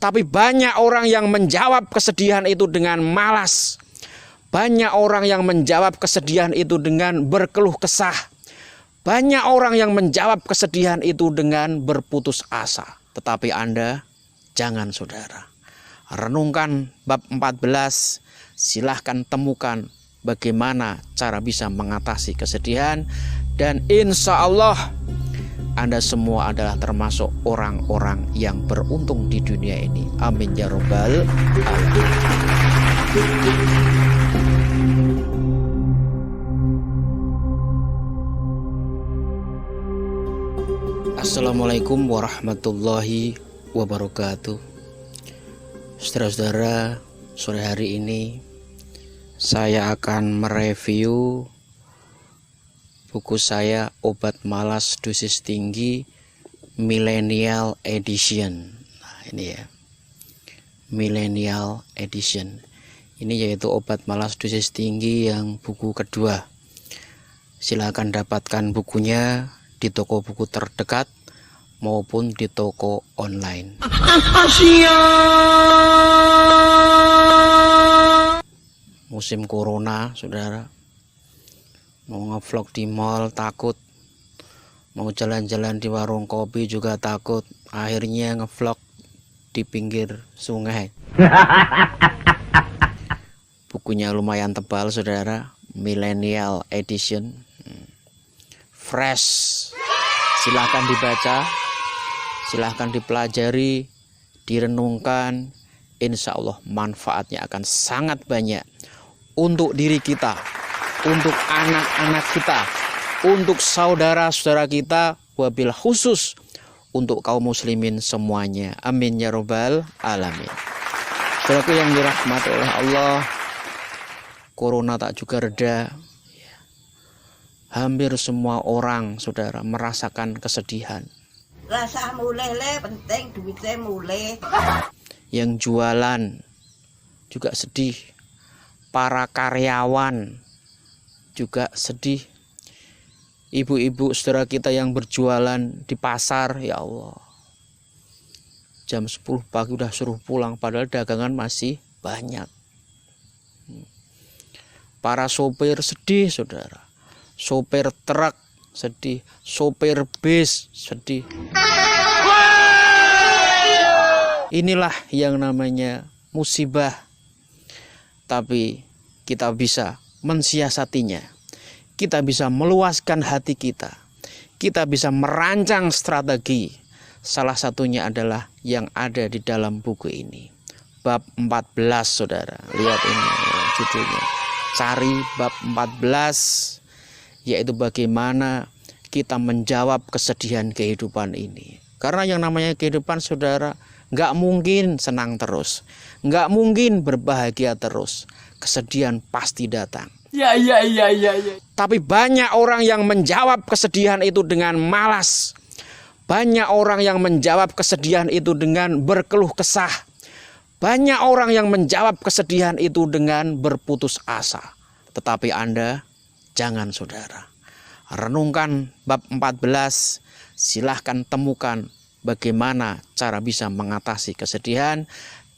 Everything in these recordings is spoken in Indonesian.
Tapi banyak orang yang menjawab kesedihan itu dengan malas. Banyak orang yang menjawab kesedihan itu dengan berkeluh kesah. Banyak orang yang menjawab kesedihan itu dengan berputus asa. Tetapi Anda jangan, saudara. Renungkan bab 14. Silahkan temukan bagaimana cara bisa mengatasi kesedihan. Dan insya Allah Anda semua adalah termasuk orang-orang yang beruntung di dunia ini. Amin ya rabbal alamin. Assalamualaikum warahmatullahi wabarakatuh. Saudara-saudara, sore hari ini saya akan mereview buku saya Obat Malas Dosis Tinggi Millennial Edition. Nah, ini ya, Millennial Edition. Ini yaitu Obat Malas Dosis Tinggi yang buku kedua. Silakan dapatkan bukunya di toko buku terdekat maupun di toko online. Musim corona, saudara. Mau ngevlog di mall takut, mau jalan-jalan di warung kopi juga takut. Akhirnya ngevlog di pinggir sungai. Bukunya lumayan tebal, saudara. Millennial Edition, fresh. Silahkan dibaca, silahkan dipelajari, direnungkan. Insya Allah manfaatnya akan sangat banyak untuk diri kita, untuk anak-anak kita, untuk saudara-saudara kita, wabil khusus untuk kaum muslimin semuanya. Amin ya rabbal alamin. Saudaraku yang dirahmati oleh Allah, corona tak juga reda. Hampir semua orang, saudara, merasakan kesedihan. Rasa mulai penting duitnya mulai. Yang jualan juga sedih. Para karyawan juga sedih. Ibu-ibu saudara kita yang berjualan di pasar, ya Allah, jam 10 pagi udah suruh pulang padahal dagangan masih banyak. Para sopir sedih, saudara. Sopir truk sedih, sopir bis sedih. Inilah yang namanya musibah. Tapi kita bisa mensiasatinya. Kita bisa meluaskan hati kita. Kita bisa merancang strategi. Salah satunya adalah yang ada di dalam buku ini. Bab 14, saudara. Lihat ini judulnya. Cari bab 14. Yaitu bagaimana kita menjawab kesedihan kehidupan ini. Karena yang namanya kehidupan, saudara, nggak mungkin senang terus. Nggak mungkin berbahagia terus. Kesedihan pasti datang. Ya. Tapi banyak orang yang menjawab kesedihan itu dengan malas. Banyak orang yang menjawab kesedihan itu dengan berkeluh kesah. Banyak orang yang menjawab kesedihan itu dengan berputus asa. Tetapi Anda jangan, saudara. Renungkan bab 14. Silahkan temukan bagaimana cara bisa mengatasi kesedihan.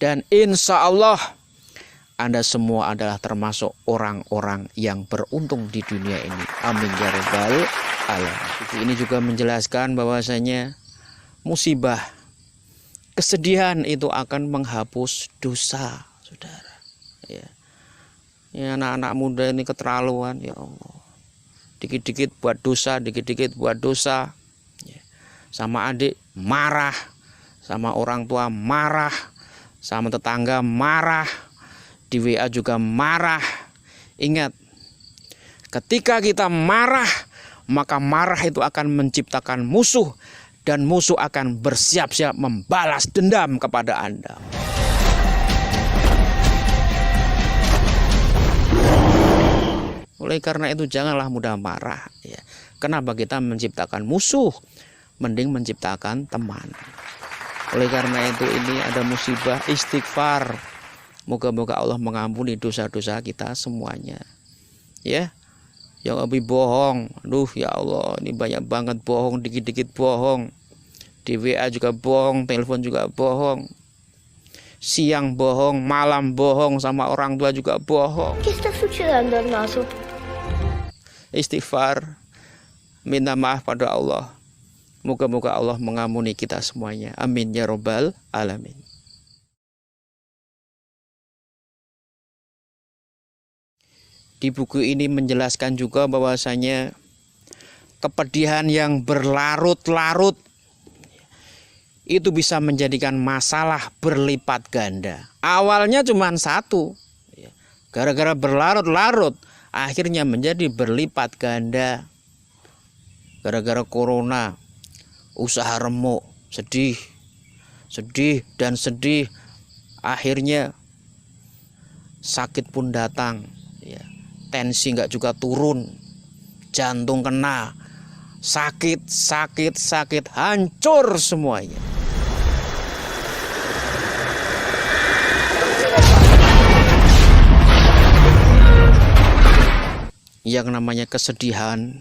Dan insya Allah Anda semua adalah termasuk orang-orang yang beruntung di dunia ini. Amin ya rabbal alamin. Ini juga menjelaskan bahwasanya musibah, kesedihan itu akan menghapus dosa, saudara. Ya, anak-anak muda ini keterlaluan, ya Allah. Dikit-dikit buat dosa, dikit-dikit buat dosa. Ya. Sama adik marah, sama orang tua marah, sama tetangga marah, di WA juga marah. Ingat, ketika kita marah, maka marah itu akan menciptakan musuh, dan musuh akan bersiap-siap membalas dendam kepada Anda. Oleh karena itu janganlah mudah marah. Ya. Kenapa kita menciptakan musuh? Mending menciptakan teman. Oleh karena itu ini ada musibah, istighfar. Moga-moga Allah mengampuni dosa-dosa kita semuanya. Ya, yang lebih bohong. Aduh ya Allah, ini banyak banget bohong, dikit-dikit bohong. Di WA juga bohong, telepon juga bohong. siang bohong, malam bohong, sama orang tua juga bohong. ¿Qué está sucedendo al naso? Istighfar, minta maaf pada Allah. Moga-moga Allah mengampuni kita semuanya. Amin ya robbal alamin. Di buku ini menjelaskan juga bahwasanya kepedihan yang berlarut-larut itu bisa menjadikan masalah berlipat ganda. Awalnya cuma satu, gara-gara berlarut-larut akhirnya menjadi berlipat ganda. Gara-gara corona, usaha remuk, sedih dan sedih, akhirnya sakit pun datang, tensi nggak juga turun, jantung kena, sakit, hancur semuanya. Yang namanya kesedihan,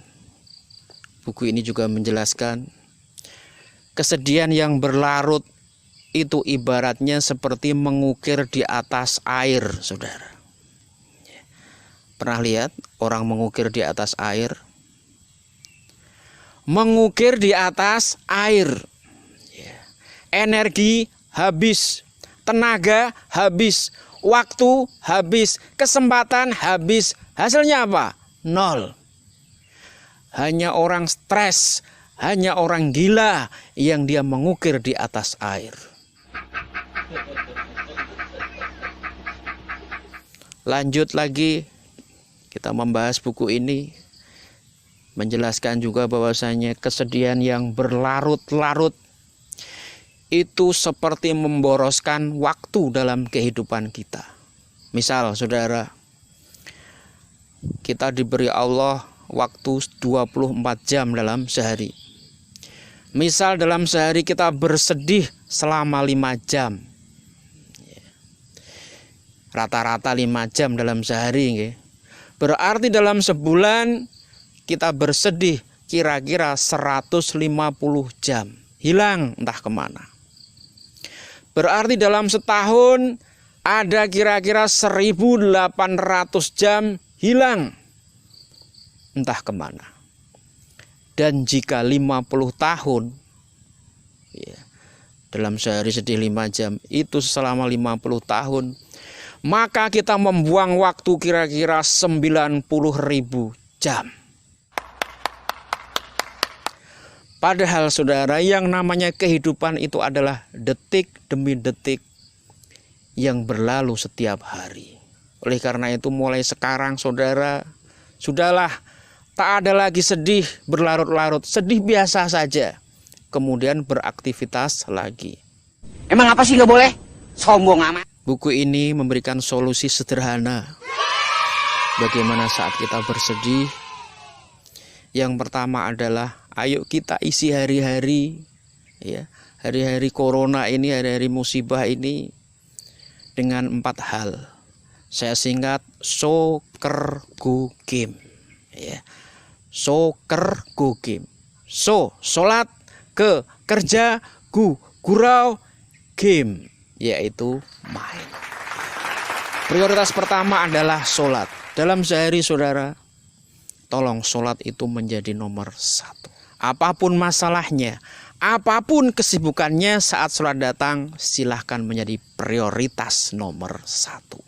buku ini juga menjelaskan, kesedihan yang berlarut itu ibaratnya seperti mengukir di atas air, saudara. Pernah lihat orang mengukir di atas air? Mengukir di atas air, energi habis, tenaga habis, waktu habis, kesempatan habis. Hasilnya apa? Nol. Hanya orang stres, hanya orang gila yang dia mengukir di atas air. Lanjut lagi, kita membahas buku ini, menjelaskan juga bahwasanya kesedihan yang berlarut-larut itu seperti memboroskan waktu dalam kehidupan kita. Misal, saudara, kita diberi Allah waktu 24 jam dalam sehari. Misal dalam sehari kita bersedih selama 5 jam. Rata-rata 5 jam dalam sehari. Berarti dalam sebulan kita bersedih kira-kira 150 jam. Hilang entah kemana. Berarti dalam setahun ada kira-kira 1800 jam hilang entah kemana. Dan jika 50 tahun, dalam sehari sedih 5 jam, itu selama 50 tahun, maka kita membuang waktu kira-kira 90.000 jam. Padahal saudara, yang namanya kehidupan itu adalah detik demi detik yang berlalu setiap hari. Oleh karena itu mulai sekarang saudara, sudahlah, tak ada lagi sedih berlarut-larut, sedih biasa saja. Kemudian beraktivitas lagi. Emang apa sih nggak boleh? Sombong amat. Buku ini memberikan solusi sederhana bagaimana saat kita bersedih. Yang pertama adalah ayo kita isi hari-hari, hari-hari corona ini, hari-hari musibah ini dengan 4 hal. Saya singkat, soker go game. Soker go game. Solat, ke kerja, gurau, game, yaitu main. Prioritas pertama adalah solat. Dalam sehari saudara, tolong solat itu menjadi nomor 1. Apapun masalahnya, apapun kesibukannya, saat sholat datang, silahkan menjadi prioritas nomor 1.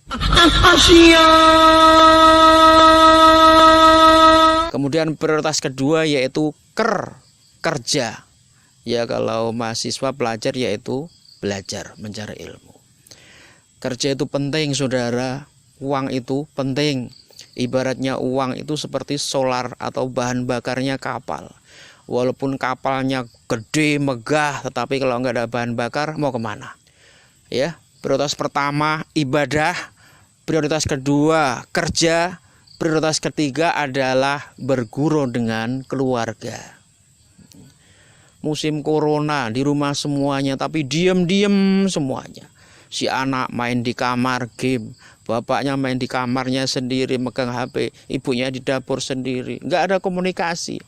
Kemudian prioritas kedua yaitu kerja. Ya, kalau mahasiswa pelajar yaitu belajar, mencari ilmu. Kerja itu penting saudara, uang itu penting. Ibaratnya uang itu seperti solar atau bahan bakarnya kapal. Walaupun kapalnya gede, megah, tetapi kalau nggak ada bahan bakar, mau kemana? Ya, prioritas pertama ibadah, prioritas kedua kerja, prioritas ketiga adalah berguru dengan keluarga. Musim corona di rumah semuanya, tapi diam-diam semuanya. Si anak main di kamar game, bapaknya main di kamarnya sendiri megang HP, ibunya di dapur sendiri, nggak ada komunikasi.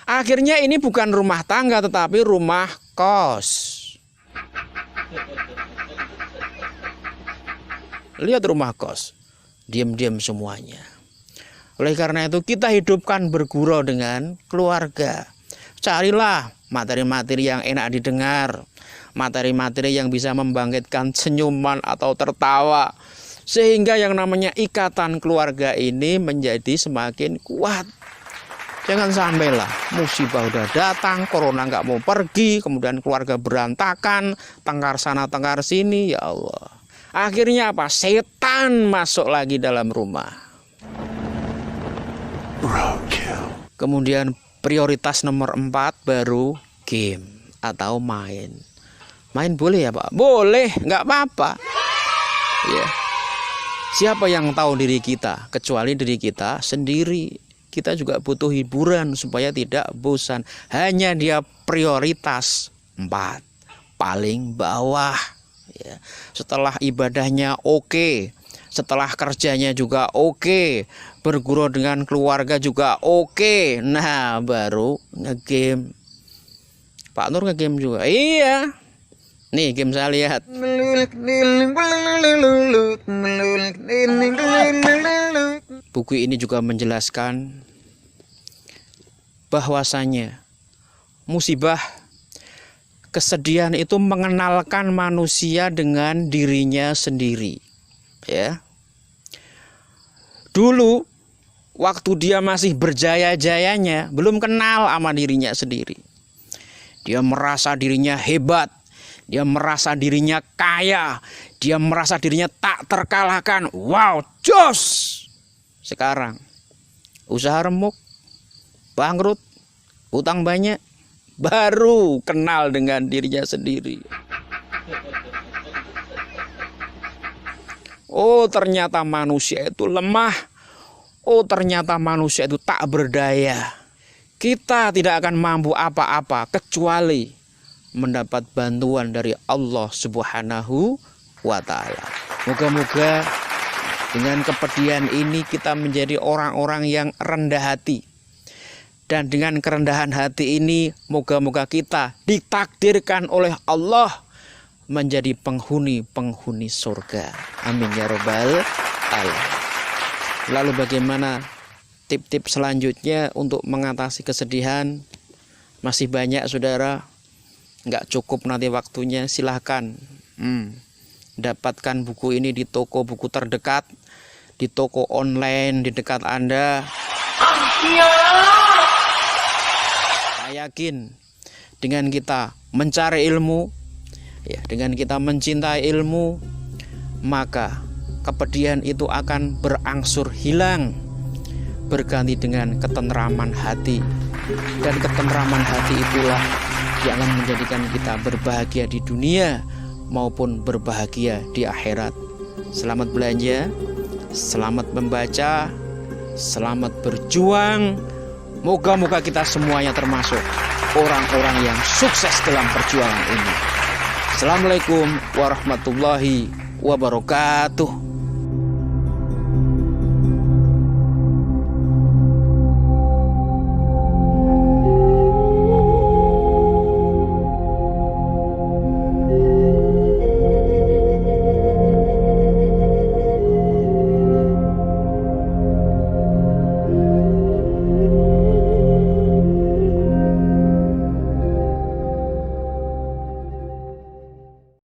Akhirnya ini bukan rumah tangga tetapi rumah kos. Lihat rumah kos, diam-diam semuanya. Oleh karena itu kita hidupkan bergurau dengan keluarga. Carilah materi-materi yang enak didengar, materi-materi yang bisa membangkitkan senyuman atau tertawa, sehingga yang namanya ikatan keluarga ini menjadi semakin kuat. Jangan sampailah musibah udah datang, corona nggak mau pergi, kemudian keluarga berantakan, tengkar sana tengkar sini, ya Allah. Akhirnya apa? Setan masuk lagi dalam rumah. Kemudian prioritas nomor 4 baru game atau main. Main boleh ya Pak? Boleh, nggak apa-apa. Ya. Siapa yang tahu diri kita kecuali diri kita sendiri. Kita juga butuh hiburan supaya tidak bosan. Hanya dia prioritas 4, paling bawah. Ya. Setelah ibadahnya oke, setelah kerjanya juga oke, bergurau dengan keluarga juga oke. Nah, baru ngegame. Pak Nur ngegame juga. Iya. Nih game saya lihat. Buku ini juga menjelaskan bahwasanya musibah, kesedihan itu mengenalkan manusia dengan dirinya sendiri. Ya. Dulu waktu dia masih berjaya-jayanya, belum kenal sama dirinya sendiri. Dia merasa dirinya hebat, dia merasa dirinya kaya, dia merasa dirinya tak terkalahkan. Wow, jos! Sekarang usaha remuk, bangkrut, utang banyak, baru kenal dengan dirinya sendiri. Oh, ternyata manusia itu lemah. Oh, ternyata manusia itu tak berdaya. Kita tidak akan mampu apa-apa kecuali mendapat bantuan dari Allah Subhanahu wa Ta'ala. Moga-moga dengan kepedihan ini kita menjadi orang-orang yang rendah hati. Dan dengan kerendahan hati ini, moga-moga kita ditakdirkan oleh Allah menjadi penghuni surga. Amin ya robbal alamin. Lalu bagaimana tip-tip selanjutnya untuk mengatasi kesedihan? Masih banyak saudara, nggak cukup nanti waktunya. Silahkan dapatkan buku ini di toko buku terdekat, di toko online di dekat Anda. Saya yakin dengan kita mencari ilmu, ya, dengan kita mencintai ilmu, maka kepedihan itu akan berangsur hilang, berganti dengan ketentraman hati. Dan ketentraman hati itulah yang akan menjadikan kita berbahagia di dunia maupun berbahagia di akhirat. Selamat belanja, selamat membaca, selamat berjuang. Moga-moga kita semuanya termasuk orang-orang yang sukses dalam perjuangan ini. Assalamualaikum warahmatullahi wabarakatuh.